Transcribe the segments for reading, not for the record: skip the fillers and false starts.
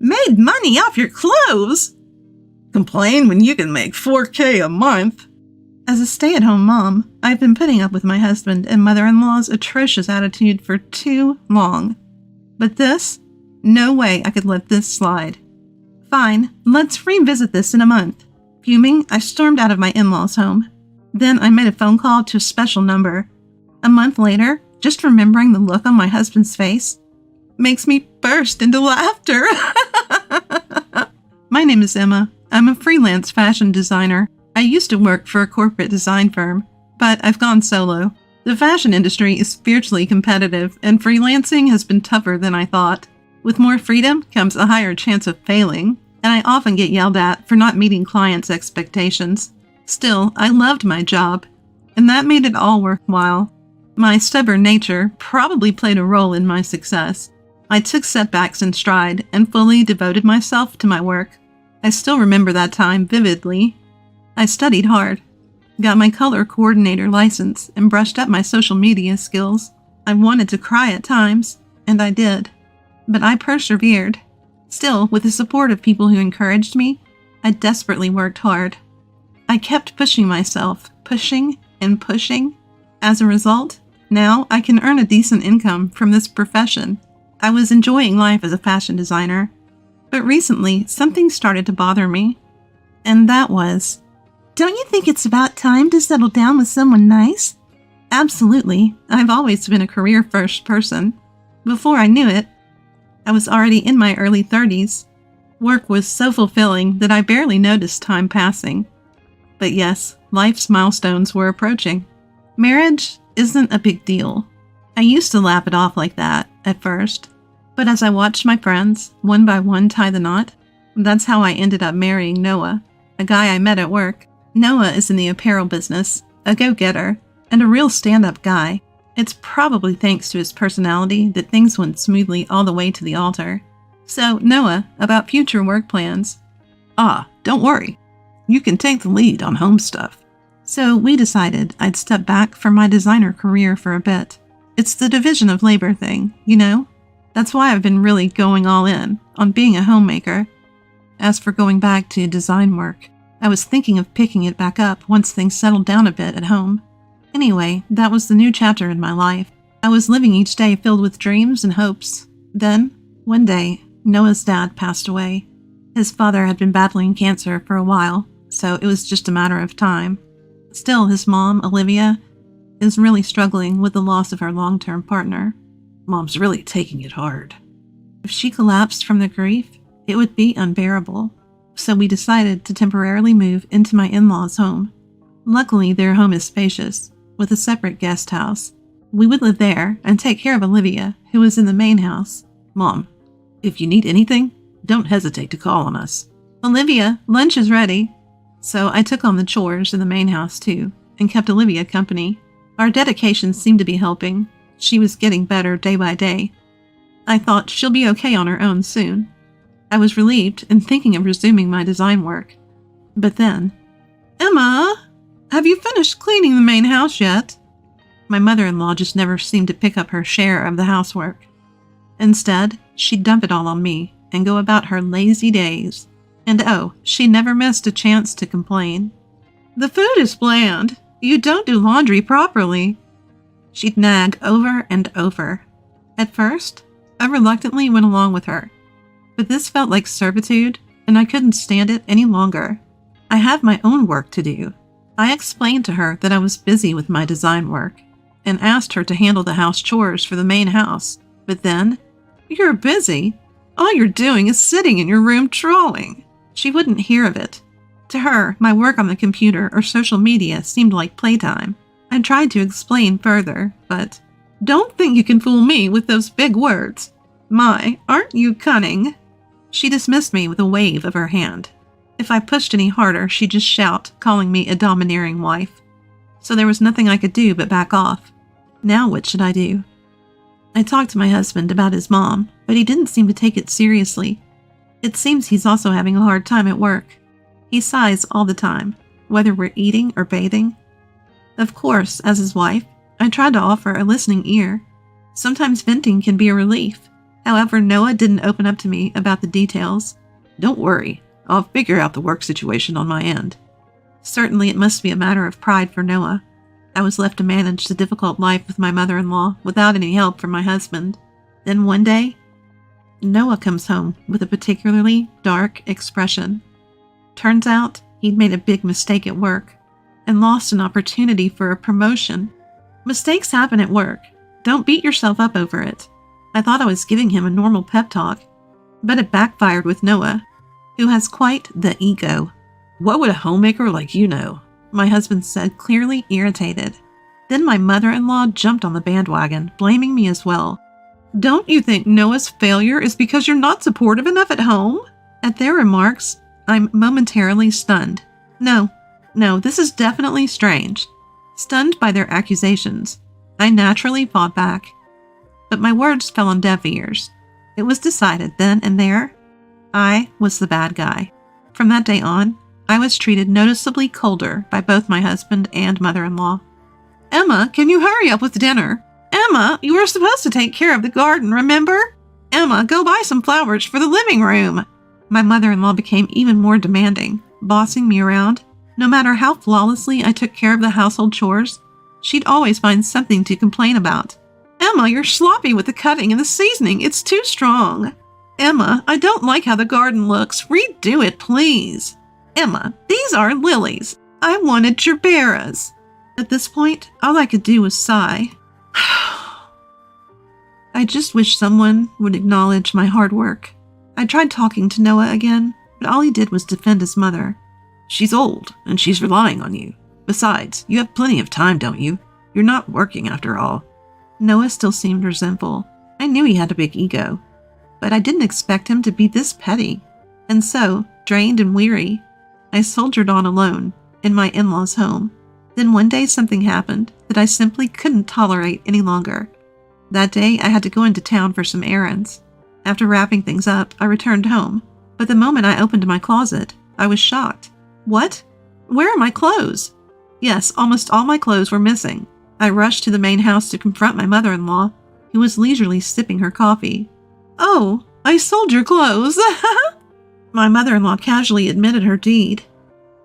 Made money off your clothes? Complain when you can make $4,000 a month. As a stay-at-home mom, I've been putting up with my husband and mother-in-law's atrocious attitude for too long. But this? No way I could let this slide. Fine, let's revisit this in a month. Fuming, I stormed out of my in-laws' home. Then I made a phone call to a special number. A month later, just remembering the look on my husband's face makes me burst into laughter. My name is Emma. I'm a freelance fashion designer. I used to work for a corporate design firm, but I've gone solo. The fashion industry is fiercely competitive, and freelancing has been tougher than I thought. With more freedom comes a higher chance of failing, and I often get yelled at for not meeting clients' expectations. Still, I loved my job, and that made it all worthwhile. My stubborn nature probably played a role in my success. I took setbacks in stride and fully devoted myself to my work. I still remember that time vividly. I studied hard, got my color coordinator license, and brushed up my social media skills. I wanted to cry at times, and I did. But I persevered. Still, with the support of people who encouraged me, I desperately worked hard. I kept pushing myself, pushing and pushing. As a result, now I can earn a decent income from this profession. I was enjoying life as a fashion designer, but recently something started to bother me, and that was, don't you think it's about time to settle down with someone nice? Absolutely. I've always been a career-first person. Before I knew it, I was already in my early 30s. Work was so fulfilling that I barely noticed time passing. But yes, life's milestones were approaching. Marriage isn't a big deal. I used to laugh it off like that at first, but as I watched my friends, one by one, tie the knot, that's how I ended up marrying Noah, a guy I met at work. Noah is in the apparel business, a go-getter, and a real stand-up guy. It's probably thanks to his personality that things went smoothly all the way to the altar. So, Noah, about future work plans. Don't worry. You can take the lead on home stuff. So we decided I'd step back from my designer career for a bit. It's the division of labor thing, you know? That's why I've been really going all in on being a homemaker. As for going back to design work, I was thinking of picking it back up once things settled down a bit at home. Anyway, that was the new chapter in my life. I was living each day filled with dreams and hopes. Then, one day, Noah's dad passed away. His father had been battling cancer for a while, so it was just a matter of time. Still, his mom, Olivia, is really struggling with the loss of her long-term partner. Mom's really taking it hard. If she collapsed from the grief, it would be unbearable. So we decided to temporarily move into my in-laws' home. Luckily, their home is spacious, with a separate guest house. We would live there and take care of Olivia, who was in the main house. Mom, if you need anything, don't hesitate to call on us. Olivia, lunch is ready. So I took on the chores in the main house too, and kept Olivia company. Our dedication seemed to be helping. She was getting better day by day. I thought she'll be okay on her own soon. I was relieved and thinking of resuming my design work. But then, Emma, have you finished cleaning the main house yet? My mother-in-law just never seemed to pick up her share of the housework. Instead, she'd dump it all on me and go about her lazy days. And she never missed a chance to complain. The food is bland. You don't do laundry properly. She'd nag over and over. At first, I reluctantly went along with her. But this felt like servitude, and I couldn't stand it any longer. I have my own work to do. I explained to her that I was busy with my design work, and asked her to handle the house chores for the main house. But then, you're busy. All you're doing is sitting in your room trolling. She wouldn't hear of it. To her, my work on the computer or social media seemed like playtime. I tried to explain further, but don't think you can fool me with those big words. My, aren't you cunning? She dismissed me with a wave of her hand. If I pushed any harder, she'd just shout, calling me a domineering wife. So there was nothing I could do but back off. Now what should I do? I talked to my husband about his mom, but he didn't seem to take it seriously. It seems he's also having a hard time at work. He sighs all the time, whether we're eating or bathing. Of course, as his wife, I tried to offer a listening ear. Sometimes venting can be a relief. However, Noah didn't open up to me about the details. Don't worry, I'll figure out the work situation on my end. Certainly it must be a matter of pride for Noah. I was left to manage the difficult life with my mother-in-law without any help from my husband. Then one day, Noah comes home with a particularly dark expression. Turns out he'd made a big mistake at work and lost an opportunity for a promotion. Mistakes happen at work. Don't beat yourself up over it. I thought I was giving him a normal pep talk, but it backfired with Noah, who has quite the ego. What would a homemaker like you know? My husband said, clearly irritated. Then my mother-in-law jumped on the bandwagon, blaming me as well. Don't you think Noah's failure is because you're not supportive enough at home? At their remarks, I'm momentarily stunned. No, this is definitely strange. Stunned by their accusations, I naturally fought back. But my words fell on deaf ears. It was decided then and there, I was the bad guy. From that day on, I was treated noticeably colder by both my husband and mother-in-law. Emma, can you hurry up with dinner? Emma, you were supposed to take care of the garden, remember? Emma, go buy some flowers for the living room. My mother-in-law became even more demanding, bossing me around. No matter how flawlessly I took care of the household chores, she'd always find something to complain about. Emma, you're sloppy with the cutting and the seasoning. It's too strong. Emma, I don't like how the garden looks. Redo it, please. Emma, these are lilies. I wanted gerberas. At this point, all I could do was sigh. I just wish someone would acknowledge my hard work. I tried talking to Noah again, but all he did was defend his mother. She's old, and she's relying on you. Besides, you have plenty of time, don't you? You're not working after all. Noah still seemed resentful. I knew he had a big ego, but I didn't expect him to be this petty. And so, drained and weary, I soldiered on alone in my in-laws' home. Then one day something happened that I simply couldn't tolerate any longer. That day I had to go into town for some errands. After wrapping things up, I returned home. But the moment I opened my closet, I was shocked. What? Where are my clothes? Yes, almost all my clothes were missing. I rushed to the main house to confront my mother-in-law, who was leisurely sipping her coffee. Oh, I sold your clothes. My mother-in-law casually admitted her deed.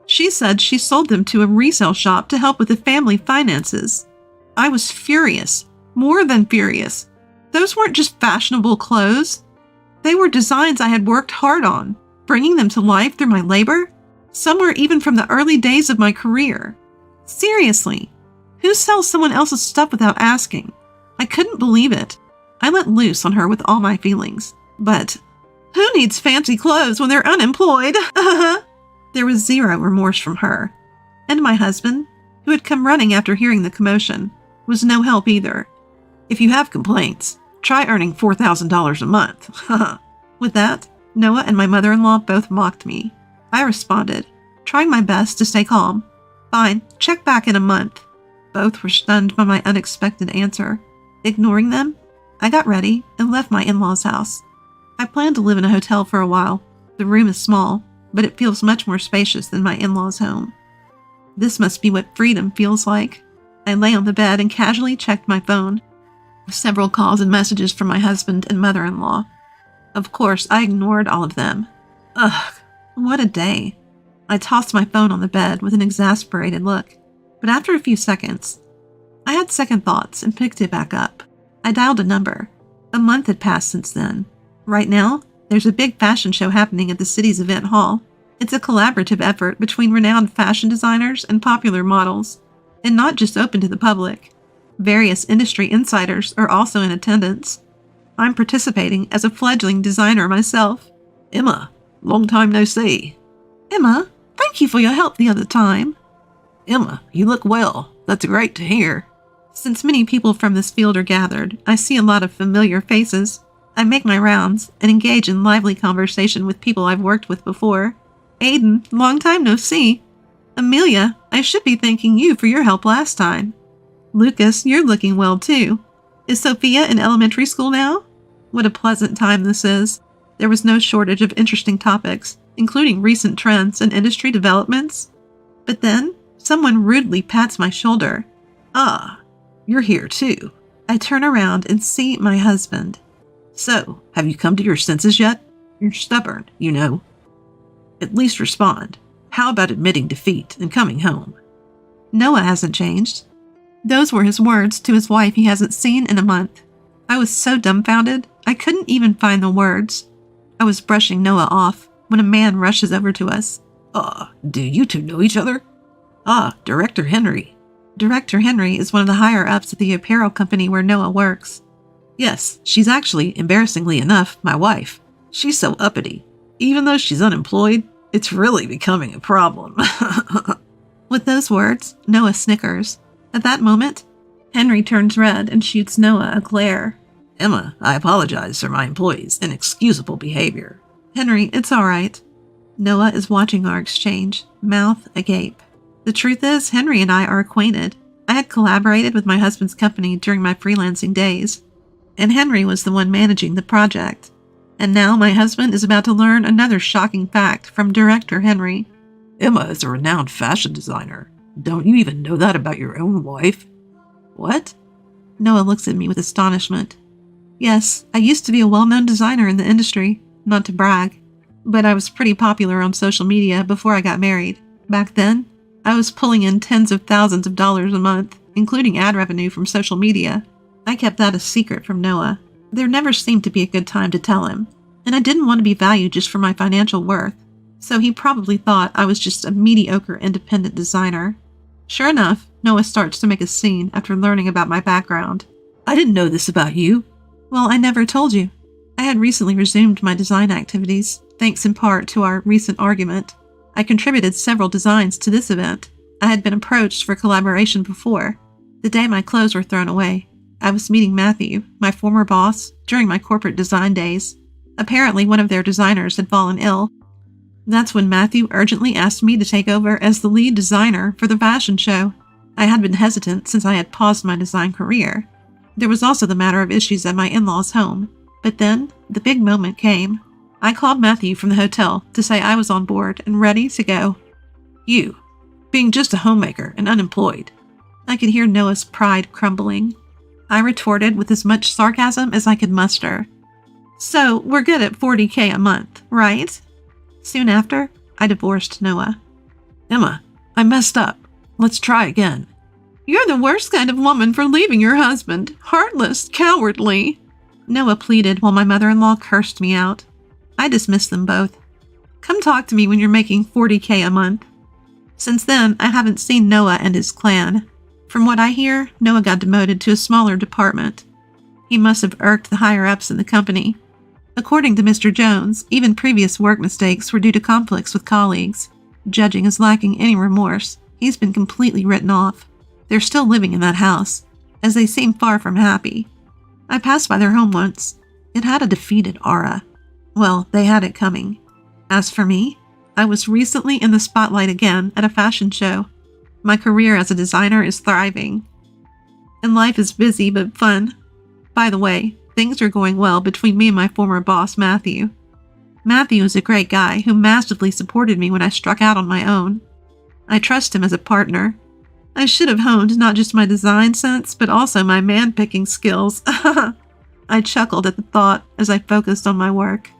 She said she sold them to a resale shop to help with the family finances. I was furious, more than furious. Those weren't just fashionable clothes. They were designs I had worked hard on, bringing them to life through my labor. Some were even from the early days of my career. Seriously, who sells someone else's stuff without asking? I couldn't believe it. I let loose on her with all my feelings. But who needs fancy clothes when they're unemployed? There was zero remorse from her. And my husband, who had come running after hearing the commotion, was no help either. If you have complaints, try earning $4,000 a month. With that, Noah and my mother-in-law both mocked me. I responded, trying my best to stay calm. Fine, check back in a month. Both were stunned by my unexpected answer. Ignoring them, I got ready and left my in-laws' house. I plan to live in a hotel for a while. The room is small, but it feels much more spacious than my in-laws' home. This must be what freedom feels like. I lay on the bed and casually checked my phone. Several calls and messages from my husband and mother-in-law. Of course, I ignored all of them. Ugh, what a day. I tossed my phone on the bed with an exasperated look, but after a few seconds, I had second thoughts and picked it back up. I dialed a number. A month had passed since then. Right now, there's a big fashion show happening at the city's event hall. It's a collaborative effort between renowned fashion designers and popular models, and not just open to the public. Various industry insiders are also in attendance. I'm participating as a fledgling designer myself. Emma, long time no see. Emma, thank you for your help the other time. Emma, you look well. That's great to hear. Since many people from this field are gathered, I see a lot of familiar faces. I make my rounds and engage in lively conversation with people I've worked with before. Aiden, long time no see. Amelia, I should be thanking you for your help last time. Lucas, you're looking well too. Is Sophia in elementary school now? What a pleasant time this is. There was no shortage of interesting topics, including recent trends and industry developments. But then, someone rudely pats my shoulder. Ah, you're here too. I turn around and see my husband. So, have you come to your senses yet? You're stubborn, you know. At least respond. How about admitting defeat and coming home? Noah hasn't changed. Those were his words to his wife he hasn't seen in a month. I was so dumbfounded, I couldn't even find the words. I was brushing Noah off when a man rushes over to us. Do you two know each other? Director Henry. Director Henry is one of the higher-ups at the apparel company where Noah works. Yes, she's actually, embarrassingly enough, my wife. She's so uppity. Even though she's unemployed, it's really becoming a problem. With those words, Noah snickers. At that moment, Henry turns red and shoots Noah a glare. Emma, I apologize for my employee's inexcusable behavior. Henry, it's all right. Noah is watching our exchange, mouth agape. The truth is, Henry and I are acquainted. I had collaborated with my husband's company during my freelancing days, and Henry was the one managing the project. And now my husband is about to learn another shocking fact from Director Henry. Emma is a renowned fashion designer. Don't you even know that about your own wife? What? Noah looks at me with astonishment. Yes, I used to be a well-known designer in the industry, not to brag, but I was pretty popular on social media before I got married. Back then, I was pulling in tens of thousands of dollars a month, including ad revenue from social media. I kept that a secret from Noah. There never seemed to be a good time to tell him, and I didn't want to be valued just for my financial worth, so he probably thought I was just a mediocre independent designer. Sure enough, Noah starts to make a scene after learning about my background. I didn't know this about you. Well, I never told you. I had recently resumed my design activities, thanks in part to our recent argument. I contributed several designs to this event. I had been approached for collaboration before. The day my clothes were thrown away, I was meeting Matthew, my former boss, during my corporate design days. Apparently, one of their designers had fallen ill. That's when Matthew urgently asked me to take over as the lead designer for the fashion show. I had been hesitant since I had paused my design career. There was also the matter of issues at my in-laws' home. But then, the big moment came. I called Matthew from the hotel to say I was on board and ready to go. You, being just a homemaker and unemployed. I could hear Noah's pride crumbling. I retorted with as much sarcasm as I could muster. So, we're good at $40K a month, right? Soon after, I divorced Noah. Emma, I messed up. Let's try again. You're the worst kind of woman for leaving your husband. Heartless, cowardly. Noah pleaded while my mother-in-law cursed me out. I dismissed them both. Come talk to me when you're making $40K a month. Since then, I haven't seen Noah and his clan. From what I hear, Noah got demoted to a smaller department. He must have irked the higher-ups in the company. According to Mr. Jones, even previous work mistakes were due to conflicts with colleagues. Judging as lacking any remorse, he's been completely written off. They're still living in that house, as they seem far from happy. I passed by their home once. It had a defeated aura. Well, they had it coming. As for me, I was recently in the spotlight again at a fashion show. My career as a designer is thriving. And life is busy but fun. By the way, things are going well between me and my former boss, Matthew. Matthew is a great guy who massively supported me when I struck out on my own. I trust him as a partner. I should have honed not just my design sense, but also my man-picking skills. I chuckled at the thought as I focused on my work.